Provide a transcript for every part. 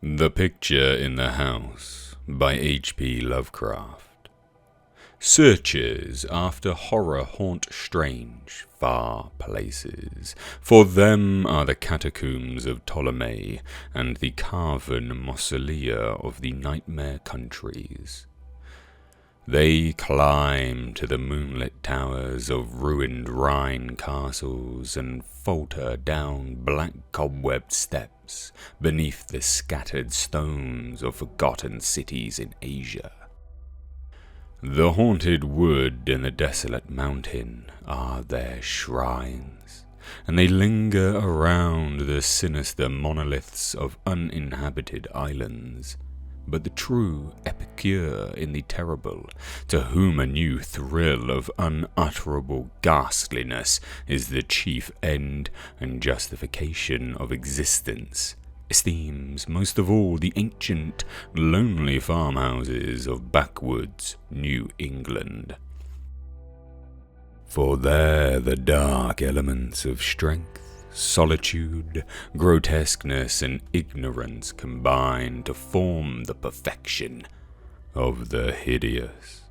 The Picture in the House by H.P Lovecraft. Searchers after horror haunt strange, far places. For them are the catacombs of Ptolemy and the carven mausolea of the nightmare countries. They climb to the moonlit towers of ruined Rhine castles and falter down black cobwebbed steps beneath the scattered stones of forgotten cities in Asia. The haunted wood and the desolate mountain are their shrines, and they linger around the sinister monoliths of uninhabited islands. But the true epicure in the terrible, to whom a new thrill of unutterable ghastliness is the chief end and justification of existence, esteems most of all the ancient, lonely farmhouses of backwoods New England. For there the dark elements of strength, solitude, grotesqueness, and ignorance combine to form the perfection of the hideous.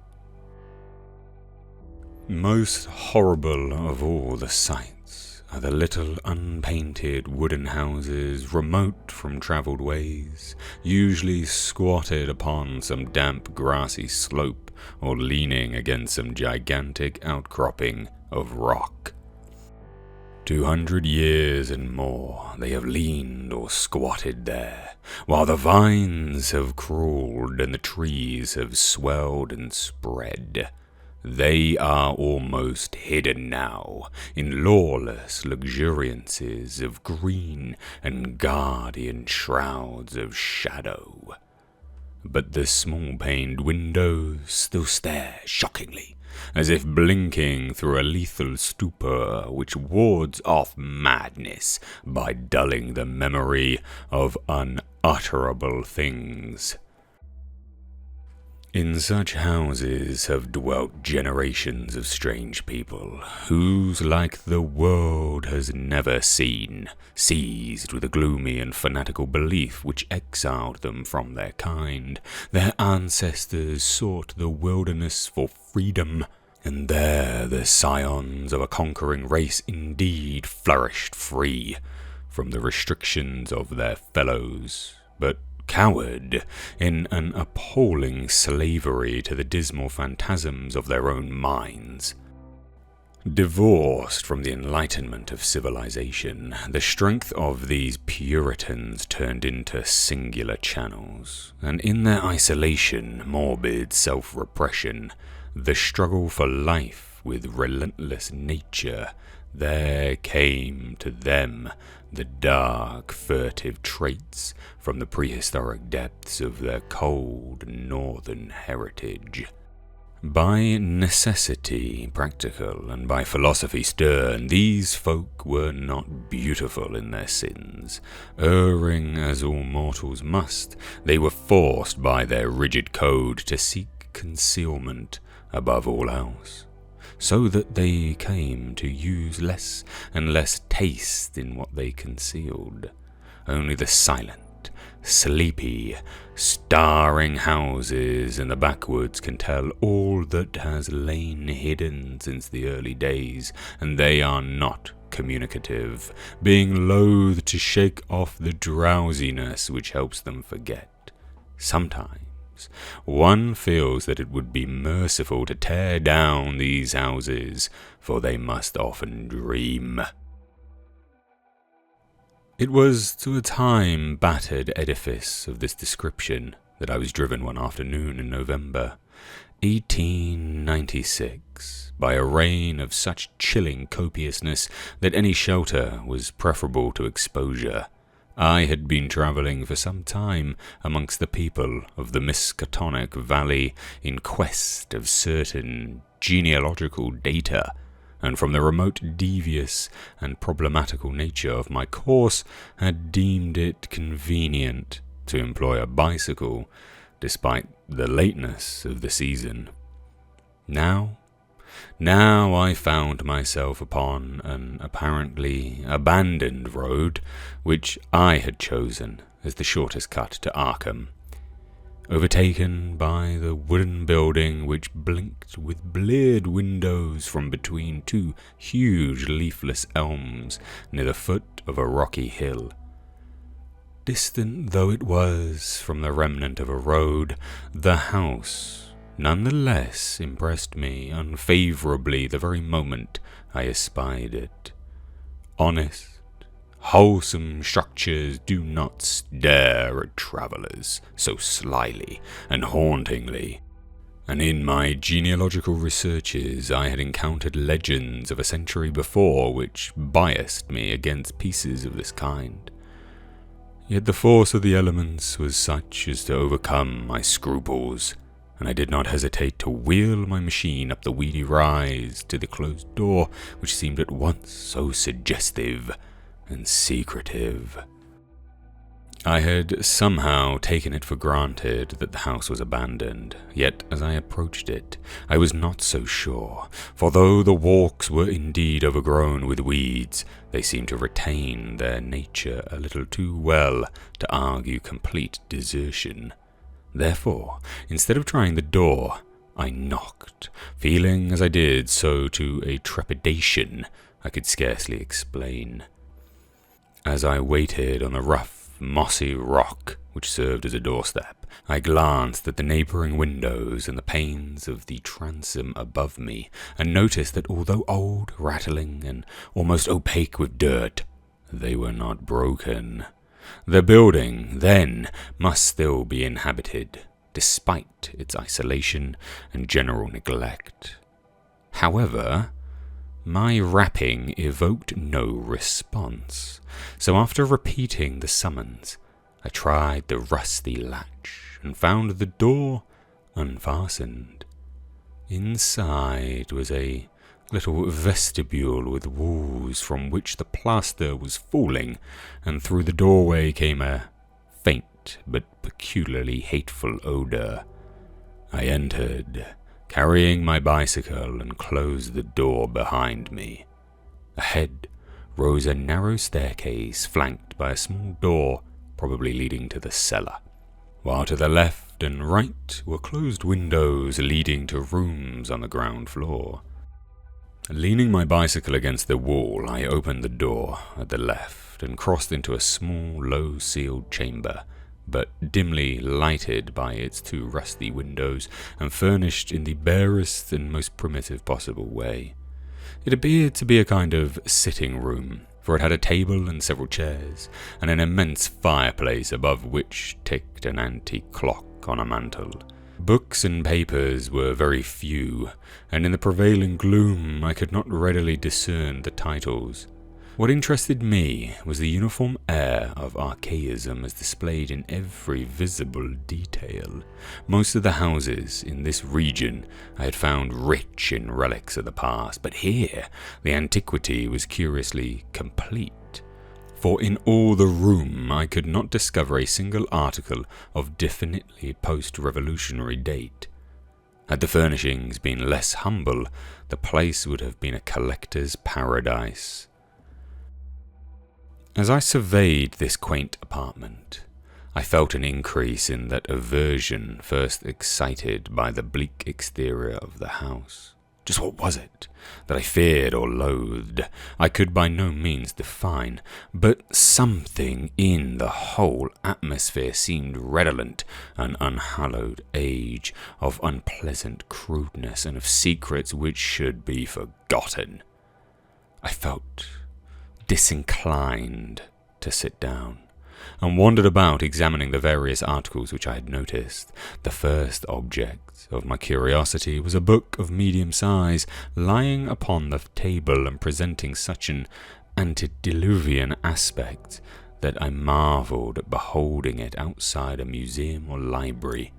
Most horrible of all the sights are the little unpainted wooden houses remote from travelled ways, usually squatted upon some damp grassy slope or leaning against some gigantic outcropping of rock. 200 years and more they have leaned or squatted there, while the vines have crawled and the trees have swelled and spread. They are almost hidden now in lawless luxuriances of green and guardian shrouds of shadow. But the small-paned windows still stare shockingly, as if blinking through a lethal stupor which wards off madness by dulling the memory of unutterable things. In such houses have dwelt generations of strange people, whose like the world has never seen, seized with a gloomy and fanatical belief which exiled them from their kind. Their ancestors sought the wilderness for freedom, and there the scions of a conquering race indeed flourished free from the restrictions of their fellows, but cowered in an appalling slavery to the dismal phantasms of their own minds. Divorced from the enlightenment of civilization, the strength of these Puritans turned into singular channels, and in their isolation, morbid self-repression, the struggle for life with relentless nature, there came to them the dark, furtive traits from the prehistoric depths of their cold northern heritage. By necessity practical and by philosophy stern, these folk were not beautiful in their sins. Erring as all mortals must, they were forced by their rigid code to seek concealment above all else, so that they came to use less and less taste in what they concealed. Only the silent, sleepy, starring houses in the backwoods can tell all that has lain hidden since the early days, and they are not communicative, being loath to shake off the drowsiness which helps them forget. Sometimes one feels that it would be merciful to tear down these houses, for they must often dream. It was to a time-battered edifice of this description that I was driven one afternoon in November, 1896, by a rain of such chilling copiousness that any shelter was preferable to exposure. I had been travelling for some time amongst the people of the Miskatonic Valley in quest of certain genealogical data, and from the remote, devious, and problematical nature of my course had deemed it convenient to employ a bicycle, despite the lateness of the season. Now I found myself upon an apparently abandoned road, which I had chosen as the shortest cut to Arkham, overtaken by the wooden building which blinked with bleared windows from between two huge leafless elms near the foot of a rocky hill. Distant though it was from the remnant of a road, the house nonetheless impressed me unfavourably the very moment I espied it. Honest, wholesome structures do not stare at travellers so slyly and hauntingly, and in my genealogical researches I had encountered legends of a century before which biased me against pieces of this kind. Yet the force of the elements was such as to overcome my scruples, and I did not hesitate to wheel my machine up the weedy rise to the closed door which seemed at once so suggestive and secretive. I had somehow taken it for granted that the house was abandoned, yet as I approached it, I was not so sure, for though the walks were indeed overgrown with weeds, they seemed to retain their nature a little too well to argue complete desertion. Therefore, instead of trying the door, I knocked, feeling as I did so to a trepidation I could scarcely explain. As I waited on the rough, mossy rock which served as a doorstep, I glanced at the neighbouring windows and the panes of the transom above me, and noticed that although old, rattling, and almost opaque with dirt, they were not broken. The building, then, must still be inhabited, despite its isolation and general neglect. However, my rapping evoked no response, so after repeating the summons, I tried the rusty latch and found the door unfastened. Inside was a little vestibule with walls from which the plaster was falling, and through the doorway came a faint but peculiarly hateful odour. I entered, carrying my bicycle, and closed the door behind me. Ahead rose a narrow staircase flanked by a small door, probably leading to the cellar, while to the left and right were closed windows leading to rooms on the ground floor. Leaning my bicycle against the wall, I opened the door at the left and crossed into a small, low-ceiled chamber, but dimly lighted by its two rusty windows and furnished in the barest and most primitive possible way. It appeared to be a kind of sitting room, for it had a table and several chairs, and an immense fireplace above which ticked an antique clock on a mantel. Books and papers were very few, and in the prevailing gloom I could not readily discern the titles. What interested me was the uniform air of archaism as displayed in every visible detail. Most of the houses in this region I had found rich in relics of the past, but here the antiquity was curiously complete, for in all the room I could not discover a single article of definitely post-revolutionary date. Had the furnishings been less humble, the place would have been a collector's paradise. As I surveyed this quaint apartment, I felt an increase in that aversion first excited by the bleak exterior of the house. Just what was it that I feared or loathed, I could by no means define, but something in the whole atmosphere seemed redolent an unhallowed age of unpleasant crudeness and of secrets which should be forgotten. I felt disinclined to sit down, and wandered about examining the various articles which I had noticed. The first object of my curiosity was a book of medium size, lying upon the table and presenting such an antediluvian aspect that I marvelled at beholding it outside a museum or library.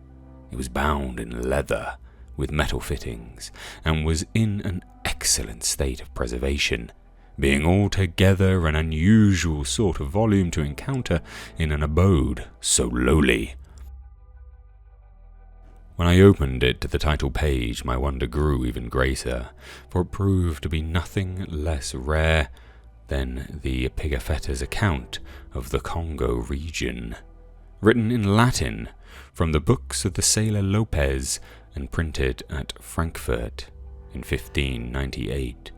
It was bound in leather, with metal fittings, and was in an excellent state of preservation, being altogether an unusual sort of volume to encounter in an abode so lowly. When I opened it to the title page, my wonder grew even greater, for it proved to be nothing less rare than the Pigafetta's account of the Congo region. written in Latin from the books of the sailor Lopez and printed at Frankfurt in 1598.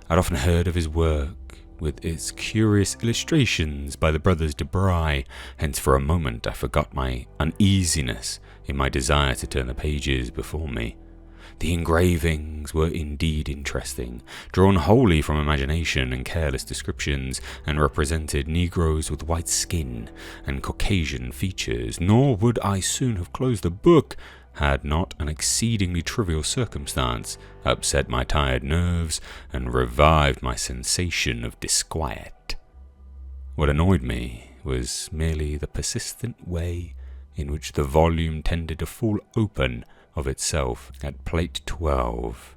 I'd often heard of his work, with its curious illustrations by the brothers de Bry, hence for a moment I forgot my uneasiness in my desire to turn the pages before me. The engravings were indeed interesting, drawn wholly from imagination and careless descriptions, and represented Negroes with white skin and Caucasian features, nor would I soon have closed the book had not an exceedingly trivial circumstance upset my tired nerves and revived my sensation of disquiet. What annoyed me was merely the persistent way in which the volume tended to fall open of itself at plate 12,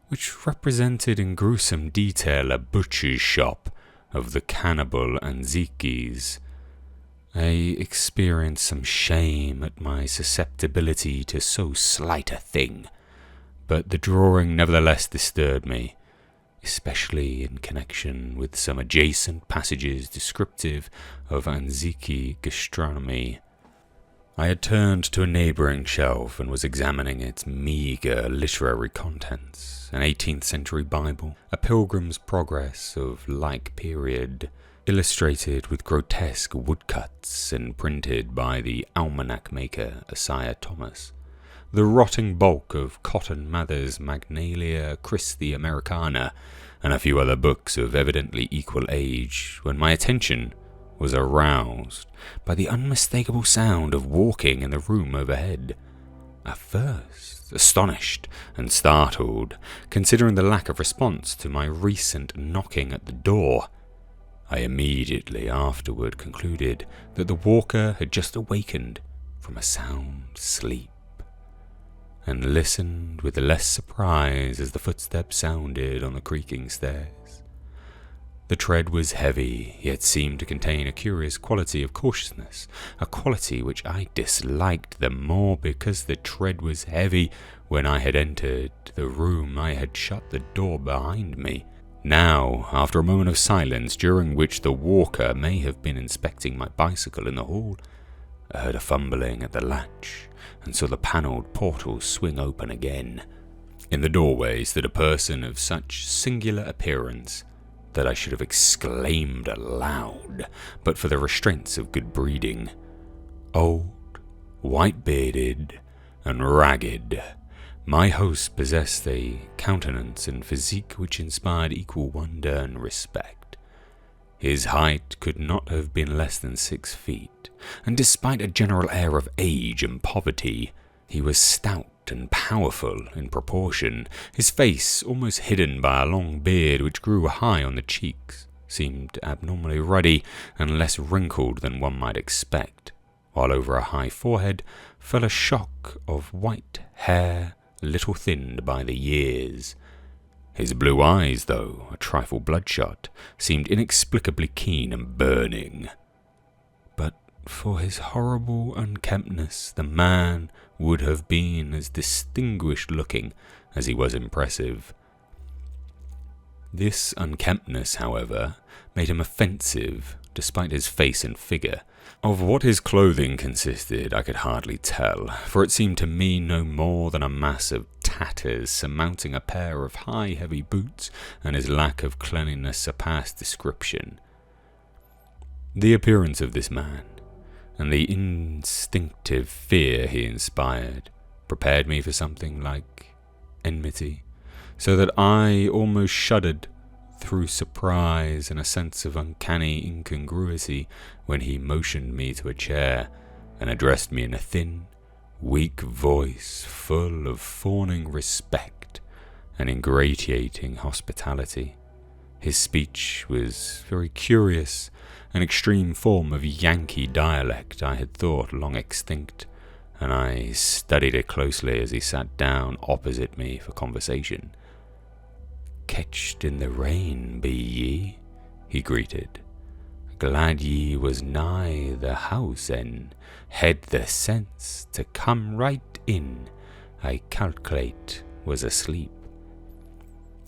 which represented in gruesome detail a butcher's shop of the cannibal Anzikis. I experienced some shame at my susceptibility to so slight a thing, but the drawing nevertheless disturbed me, especially in connection with some adjacent passages descriptive of Anziki gastronomy. I had turned to a neighbouring shelf and was examining its meagre literary contents, an 18th century Bible, a Pilgrim's Progress of like period, illustrated with grotesque woodcuts and printed by the almanac maker Isaiah Thomas, the rotting bulk of Cotton Mather's Magnalia Christi Americana, and a few other books of evidently equal age, when my attention was aroused by the unmistakable sound of walking in the room overhead. At first, astonished and startled, considering the lack of response to my recent knocking at the door, I immediately afterward concluded that the walker had just awakened from a sound sleep, and listened with less surprise as the footsteps sounded on the creaking stairs. The tread was heavy, yet seemed to contain a curious quality of cautiousness, a quality which I disliked the more because the tread was heavy. When I had entered the room, I had shut the door behind me. Now, after a moment of silence, during which the walker may have been inspecting my bicycle in the hall, I heard a fumbling at the latch, and saw the panelled portal swing open again. In the doorway stood a person of such singular appearance that I should have exclaimed aloud, but for the restraints of good breeding. Old, white-bearded, and ragged, my host possessed a countenance and physique which inspired equal wonder and respect. His height could not have been less than 6 feet, and despite a general air of age and poverty, he was stout and powerful in proportion. His face, almost hidden by a long beard which grew high on the cheeks, seemed abnormally ruddy and less wrinkled than one might expect, while over a high forehead fell a shock of white hair, little thinned by the years. His blue eyes, though a trifle bloodshot, seemed inexplicably keen and burning. But for his horrible unkemptness, the man would have been as distinguished-looking as he was impressive. This unkemptness, however, made him offensive, despite his face and figure. Of what his clothing consisted I could hardly tell, for it seemed to me no more than a mass of tatters surmounting a pair of high heavy boots, and his lack of cleanliness surpassed description. The appearance of this man, and the instinctive fear he inspired, prepared me for something like enmity, so that I almost shuddered through surprise and a sense of uncanny incongruity when he motioned me to a chair and addressed me in a thin, weak voice full of fawning respect and ingratiating hospitality. His speech was very curious, an extreme form of Yankee dialect I had thought long extinct, and I studied it closely as he sat down opposite me for conversation. "Ketched in the rain, be ye?" he greeted. "Glad ye was nigh the house, and had the sense to come right in. I calc'late was asleep.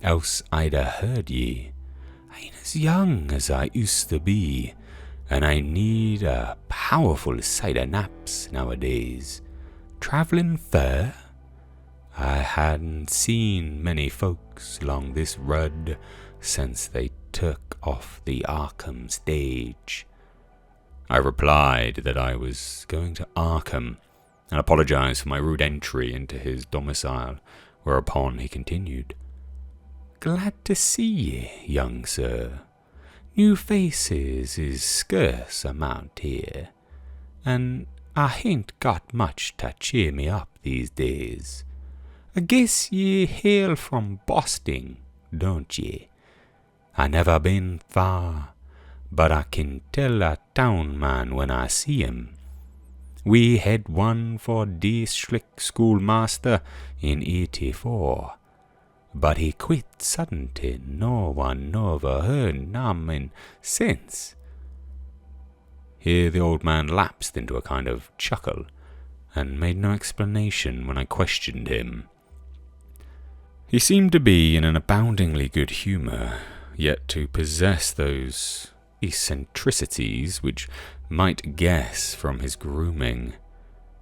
Else I'd a heard ye. I ain't as young as I used to be, and I need a powerful sight of naps nowadays. Travelling fur? I hadn't seen many folks along this road since they took off the Arkham stage. I replied that I was going to Arkham and apologized for my rude entry into his domicile, whereupon he continued, "Glad to see ye, young sir. New faces is scarce amount here, and I hain't got much to cheer me up these days. I guess ye hail from Boston, don't ye? I never been far, but I can tell a town man when I see him. We had one for district schoolmaster in 84, but he quit suddenly. No one never heard namen since." Here the old man lapsed into a kind of chuckle, and made no explanation when I questioned him. He seemed to be in an aboundingly good humour, yet to possess those eccentricities which might guess from his grooming.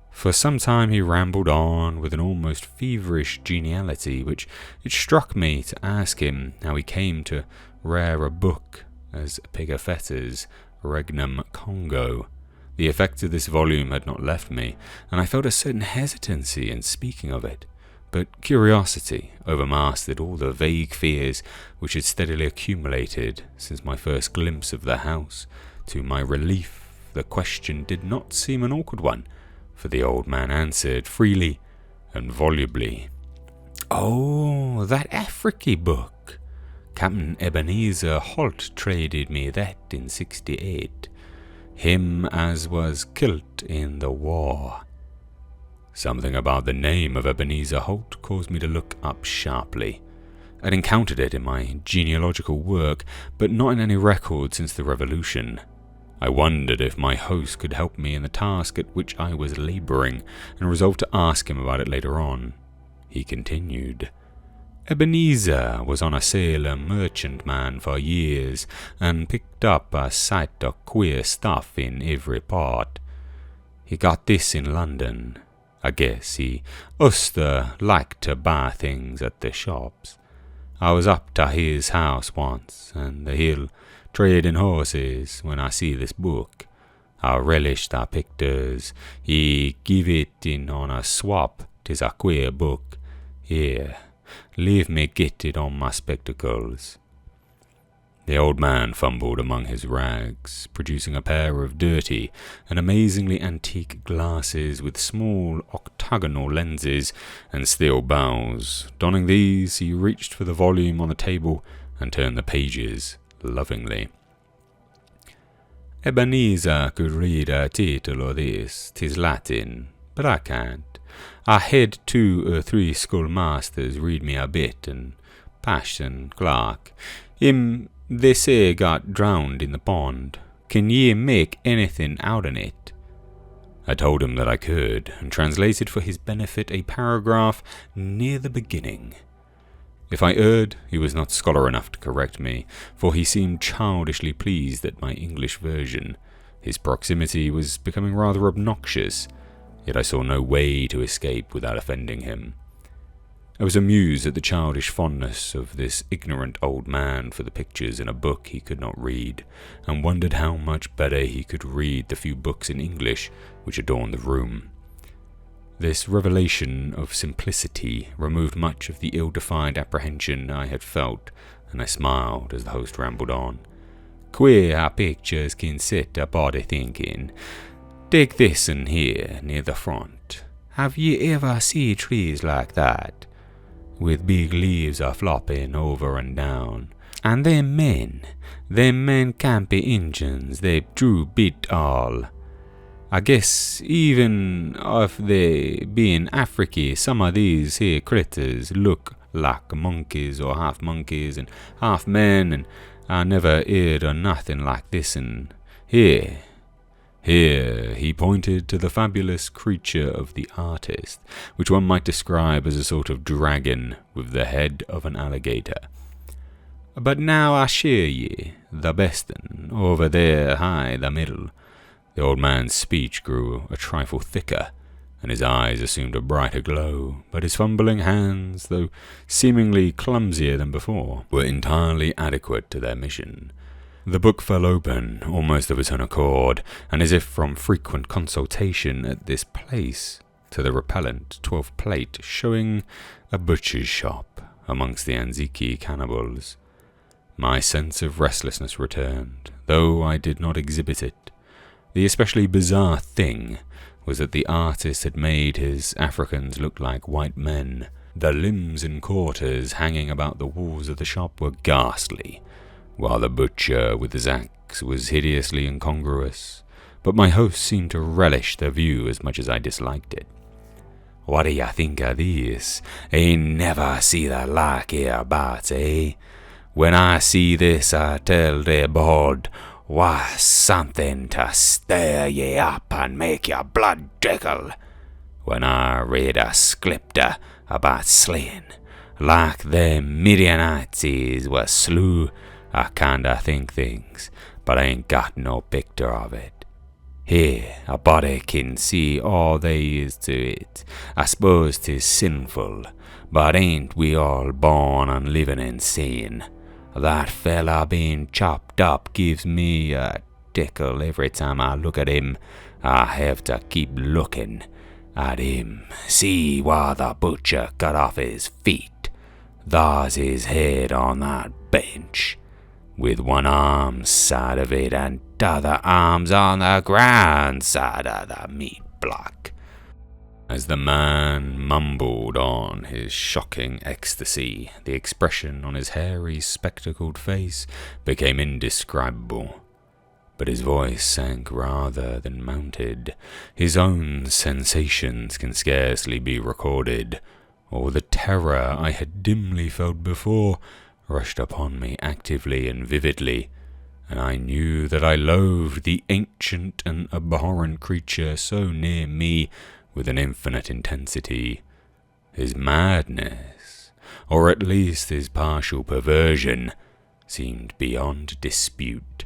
For some time he rambled on with an almost feverish geniality, which it struck me to ask him how he came to rare a book as Pigafetta's Regnum Congo. The effect of this volume had not left me, and I felt a certain hesitancy in speaking of it, but curiosity overmastered all the vague fears which had steadily accumulated since my first glimpse of the house. To my relief, the question did not seem an awkward one, for the old man answered freely and volubly. "Oh, that Africky book. Captain Ebenezer Holt traded me that in 68. Him as was kilt in the war." Something about the name of Ebenezer Holt caused me to look up sharply. I'd encountered it in my genealogical work, but not in any record since the Revolution. I wondered if my host could help me in the task at which I was labouring, and resolved to ask him about it later on. He continued, "Ebenezer was on a Salem merchantman for years, and picked up a sight of queer stuff in every part. He got this in London. I guess he used like to buy things at the shops. I was up to his house once, and he'll trade in horses when I see this book. I relish the pictures. He give it in on a swap. 'Tis a queer book. Here, leave me get it on my spectacles." The old man fumbled among his rags, producing a pair of dirty and amazingly antique glasses with small octagonal lenses and steel bows. Donning these, he reached for the volume on the table and turned the pages lovingly. "Ebenezer could read a title of this. 'Tis Latin, but I can't. I had 2 or 3 schoolmasters read me a bit, and Passion Clark. Him, they say, got drowned in the pond. Can ye make anything out on it?" I told him that I could, and translated for his benefit a paragraph near the beginning. If I erred, he was not scholar enough to correct me, for he seemed childishly pleased at my English version. His proximity was becoming rather obnoxious, yet I saw no way to escape without offending him. I was amused at the childish fondness of this ignorant old man for the pictures in a book he could not read, and wondered how much better he could read the few books in English which adorned the room. This revelation of simplicity removed much of the ill-defined apprehension I had felt, and I smiled as the host rambled on. "Queer how pictures can set a body thinking. Take this in here, near the front. Have ye ever seen trees like that, with big leaves a-flopping over and down? And them men can't be Injuns, they true bit all. I guess even if they be in Africa, some of these here critters look like monkeys or half monkeys and half men, and I never heard of nothing like this, and here he pointed to the fabulous creature of the artist, which one might describe as a sort of dragon with the head of an alligator. But now I show ye the best un, over there high the middle. The old man's speech grew a trifle thicker, and his eyes assumed a brighter glow, but his fumbling hands, though seemingly clumsier than before, were entirely adequate to their mission. The book fell open, almost of its own accord, and as if from frequent consultation at this place, to the repellent 12th plate showing a butcher's shop amongst the Anzique cannibals. My sense of restlessness returned, though I did not exhibit it. The especially bizarre thing was that the artist had made his Africans look like white men. The limbs and quarters hanging about the walls of the shop were ghastly, while the butcher with his axe was hideously incongruous, but my host seemed to relish the view as much as I disliked it. "What do you think of this? Ain't never see the like hereabouts, eh? When I see this, I tell the board, why, something to stir ye up and make your blood trickle. When I read a scripture about slaying, like them Midianites was slew, I kinda think things, but I ain't got no picture of it. Here, a body can see all there is to it. I suppose 'tis sinful, but ain't we all born and living insane? That fella being chopped up gives me a tickle every time I look at him. I have to keep looking at him. See why the butcher cut off his feet. There's his head on that bench, with one arm side of it and t'other arm's on the ground side of the meat block." As the man mumbled on his shocking ecstasy, the expression on his hairy, spectacled face became indescribable. But his voice sank rather than mounted. His own sensations can scarcely be recorded, or the terror I had dimly felt before rushed upon me actively and vividly, and I knew that I loathed the ancient and abhorrent creature so near me with an infinite intensity. His madness, or at least his partial perversion, seemed beyond dispute.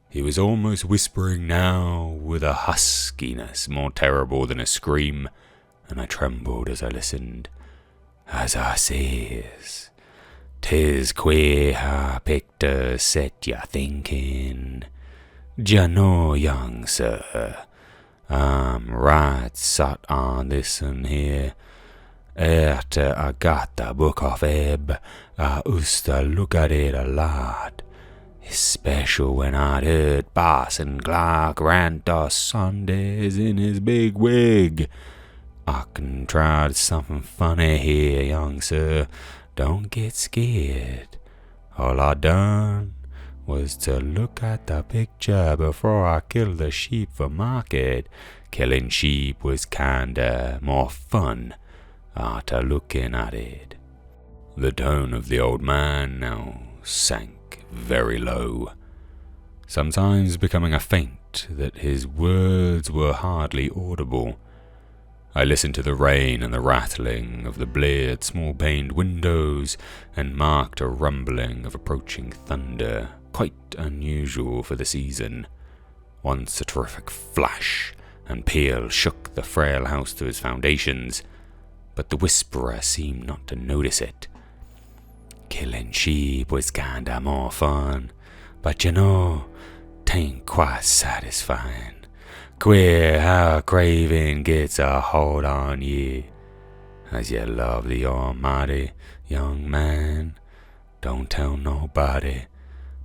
He was almost whispering now with a huskiness more terrible than a scream, and I trembled as I listened. "As I says, 'tis queer how pictures set you thinking. D'ye know, young sir, I'm right sot on this one here. After I got the book off Ebb, I used to look at it a lot, especially when I'd heard Parson Clark rant o' Sundays in his big wig. I contrived something funny here, young sir. Don't get scared. All I done was to look at the picture before I killed the sheep for market. Killing sheep was kinda more fun after looking at it." The tone of the old man now sank very low, sometimes becoming a feint that his words were hardly audible. I listened to the rain and the rattling of the bleared small-paned windows, and marked a rumbling of approaching thunder, quite unusual for the season. Once a terrific flash and peal shook the frail house to its foundations, but the whisperer seemed not to notice it. "Killing sheep was kinda more fun, but you know, 'tain't quite satisfying. Queer how craving gets a hold on ye. As you love the Almighty, young man, don't tell nobody,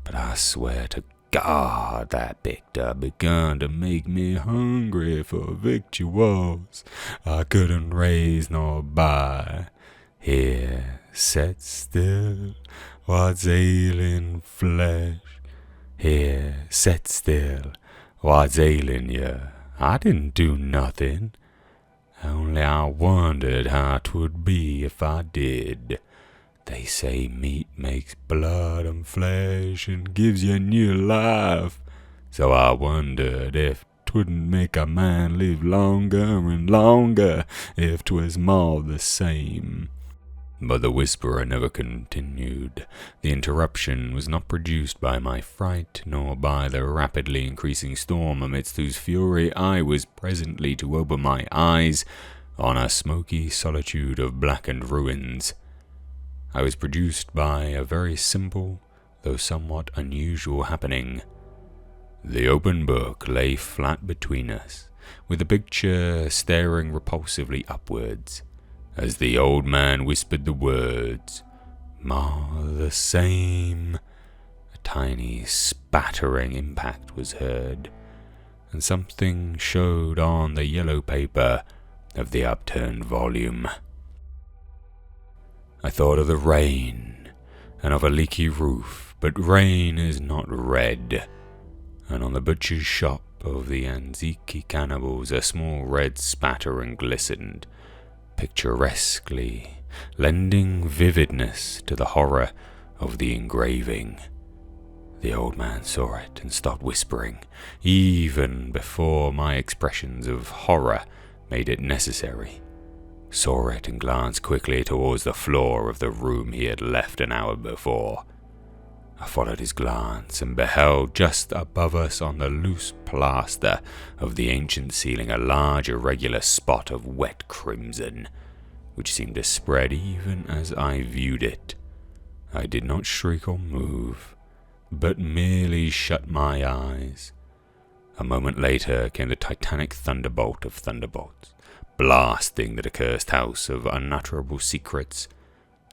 but I swear to God that picture begun to make me hungry for victuals I couldn't raise nor buy. Here, set still, what's ailing flesh? Here, set still, what's ailing you? I didn't do nothing. Only I wondered how 'twould be if I did. They say meat makes blood and flesh and gives you new life, so I wondered if 'twouldn't make a man live longer and longer if 'twas more the same." But the whisperer never continued. The interruption was not produced by my fright, nor by the rapidly increasing storm amidst whose fury I was presently to open my eyes on a smoky solitude of blackened ruins. I was produced by a very simple, though somewhat unusual happening. The open book lay flat between us, with the picture staring repulsively upwards, as the old man whispered the words, "More the same." A tiny spattering impact was heard, and something showed on the yellow paper of the upturned volume. I thought of the rain, and of a leaky roof, but rain is not red, and on the butcher's shop of the Anzique cannibals a small red spattering glistened, picturesquely, lending vividness to the horror of the engraving. The old man saw it and stopped whispering, even before my expressions of horror made it necessary. Saw it and glanced quickly towards the floor of the room he had left an hour before. I followed his glance and beheld just above us on the loose plaster of the ancient ceiling a large irregular spot of wet crimson, which seemed to spread even as I viewed it. I did not shriek or move, but merely shut my eyes. A moment later came the titanic thunderbolt of thunderbolts, blasting the accursed house of unutterable secrets,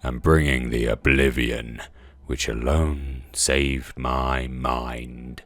and bringing the oblivion which alone saved my mind.